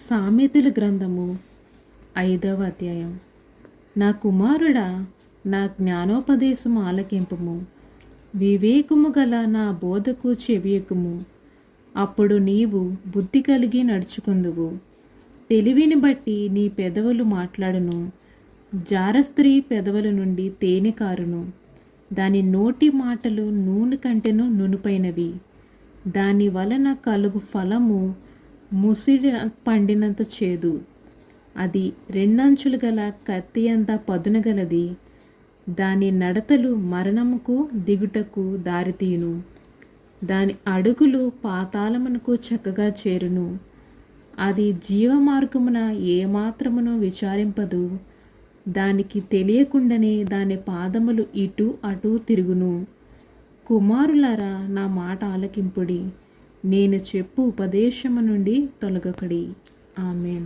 సామెతల గ్రంథము 5వ అధ్యాయం. నా కుమారుడా, నా జ్ఞానోపదేశము ఆలకింపుము, వివేకము గల నా బోధకు చెవియొక్కుము. అప్పుడు నీవు బుద్ధి కలిగి నడుచుకుందువు. తెలివిని బట్టి నీ పెదవులు మాట్లాడును. జారస్త్రీ పెదవుల నుండి తేనె కారును. దాని నోటి మాటలు నూనె కంటెను నునుపైనవి. దాని వలన కలుగు ఫలము ముసిడి పండినంత చేదు. అది రెండంచులు గల కత్తి అంత పదునగలది. దాని నడతలు మరణముకు దిగుటకు దారితీయును. దాని అడుగులు పాతాళమునకు చక్కగా చేరును. అది జీవమార్గమున ఏమాత్రమును విచారింపదు. దానికి తెలియకుండానే దాని పాదములు ఇటు అటు తిరుగును. కుమారులారా, నా మాట ఆలకింపుడి. నేను చెప్పు ఉపదేశము నుండి తొలగకుడి. ఆమేన్.